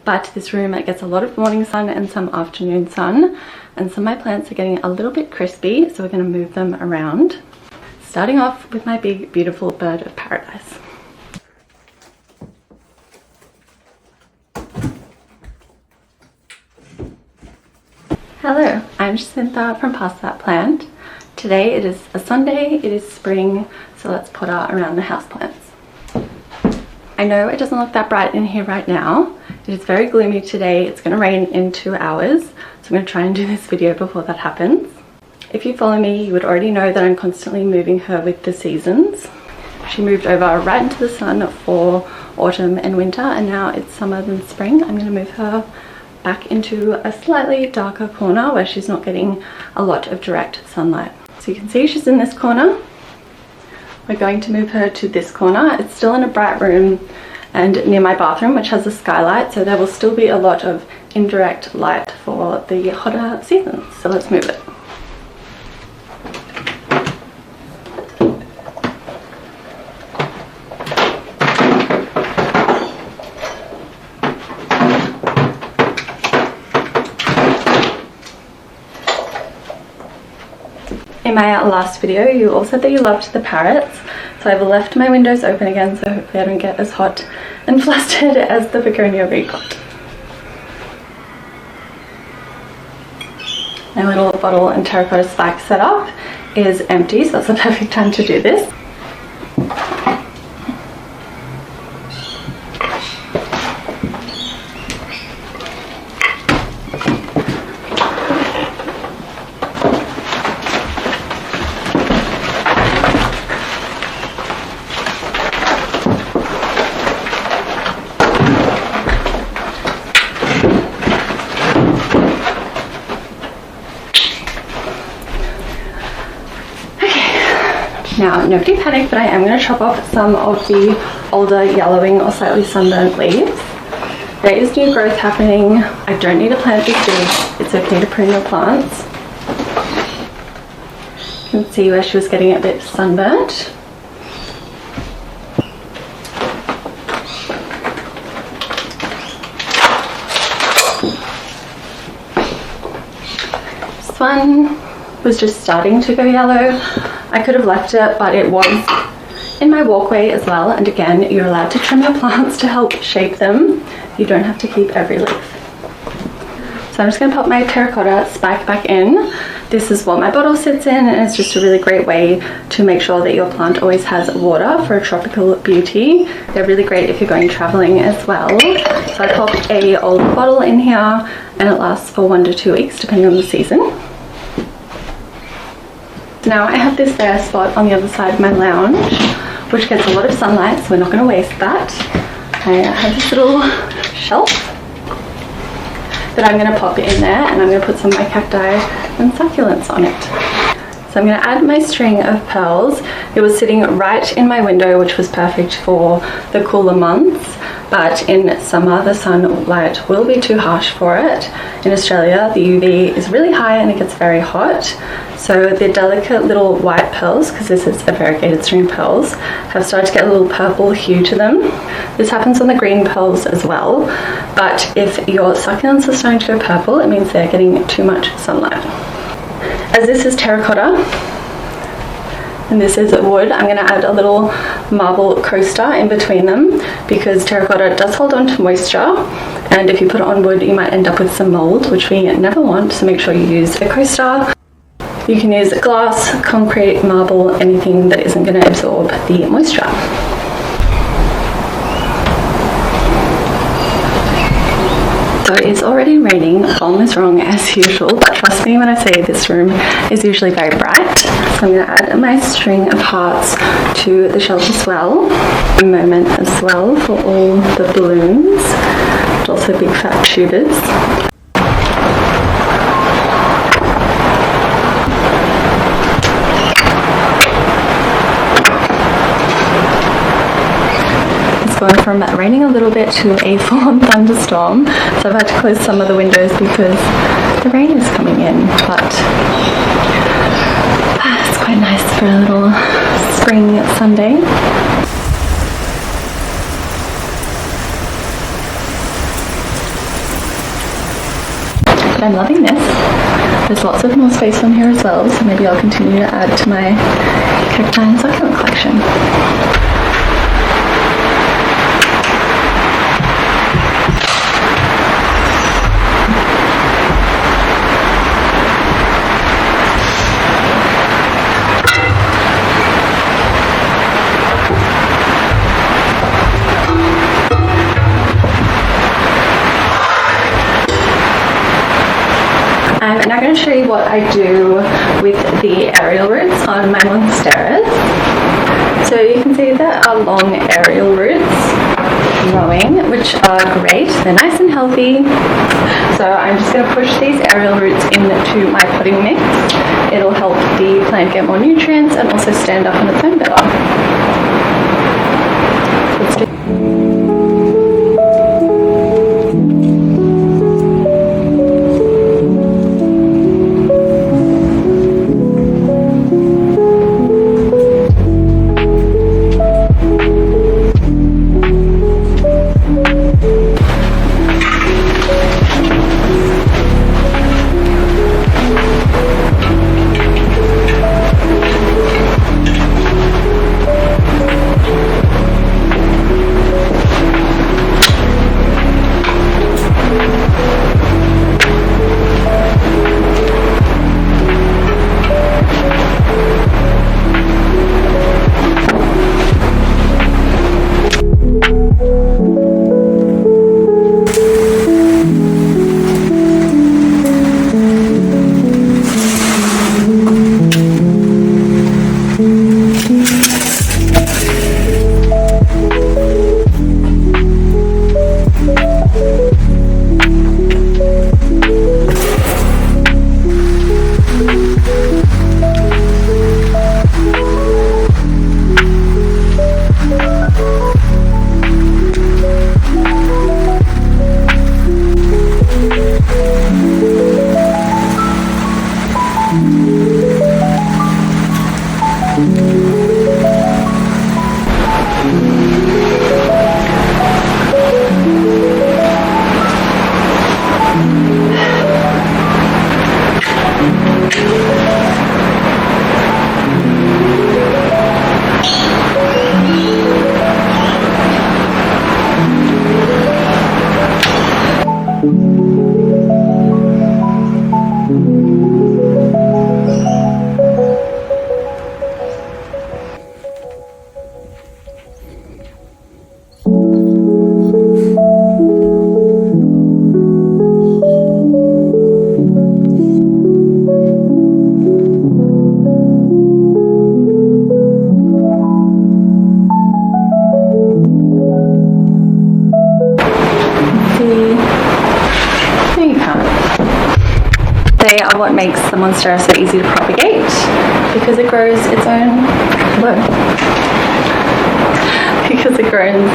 but this room gets a lot of morning sun and some afternoon sun, and some of my plants are getting a little bit crispy, so we're going to move them around. Starting off with my big beautiful bird of paradise. Hello, I'm Jacinta from Past That Plant. Today it is a Sunday, it is spring, so let's potter around the houseplants. I know it doesn't look that bright in here right now. It is very gloomy today. It's going to rain in 2 hours, so I'm going to try and do this video before that happens. If you follow me, you would already know that I'm constantly moving her with the seasons. She moved over right into the sun for autumn and winter, and now it's summer and spring. I'm going to move her back into a slightly darker corner where she's not getting a lot of direct sunlight. So you can see she's in this corner. We're going to move her to this corner. It's still in a bright room and near my bathroom, which has a skylight, so there will still be a lot of indirect light for the hotter seasons. So let's move it. In my last video, you all said that you loved the parrots, so I've left my windows open again so hopefully I don't get as hot and flustered as the begonia bee got. My little bottle and terracotta spike setup is empty, so that's the perfect time to do this. Now, nobody panic, but I am going to chop off some of the older yellowing or slightly sunburnt leaves. There is new growth happening. I don't need a plant this big. It's okay to prune your plants. You can see where she was getting a bit sunburnt. This one was just starting to go yellow. I could have left it, but it was in my walkway as well, and again, you're allowed to trim your plants to help shape them. You don't have to keep every leaf. So I'm just going to pop my terracotta spike back in. This is what my bottle sits in, and it's just a really great way to make sure that your plant always has water for a tropical beauty. They're really great if you're going traveling as well. So I popped a old bottle in here, and it lasts for 1 to 2 weeks depending on the season. Now I have this bare spot on the other side of my lounge, which gets a lot of sunlight, so we're not going to waste that. I have this little shelf that I'm going to pop in there, and I'm going to put some of my cacti and succulents on it. So I'm going to add my string of pearls. It was sitting right in my window, which was perfect for the cooler months, but in summer the sunlight will be too harsh for it. In Australia the UV is really high and it gets very hot, so the delicate little white pearls, because this is a variegated string of pearls, have started to get a little purple hue to them. This happens on the green pearls as well, but if your succulents are starting to go purple, it means they're getting too much sunlight. As this is terracotta and this is wood, I'm going to add a little marble coaster in between them, because terracotta does hold on to moisture, and if you put it on wood you might end up with some mold, which we never want, so make sure you use a coaster. You can use glass, concrete, marble, anything that isn't going to absorb the moisture. So it's already raining, almost wrong as usual, but trust me when I say this room is usually very bright. So I'm going to add my string of hearts to the shelf as well. A moment as well for all the balloons, but also big fat tubers. Going from raining a little bit to a full-on thunderstorm, so I've had to close some of the windows because the rain is coming in, but it's quite nice for a little spring Sunday. I'm loving this. There's lots of more space on here as well, so maybe I'll continue to add to my cacti and succulent collection. I'm now going to show you what I do with the aerial roots on my monsteras. So you can see there are long aerial roots growing, which are great. They're nice and healthy. So I'm just going to push these aerial roots into my potting mix. It'll help the plant get more nutrients and also stand up on its own better. Let's do They are what makes the monstera so easy to propagate because it grows its own, because it grows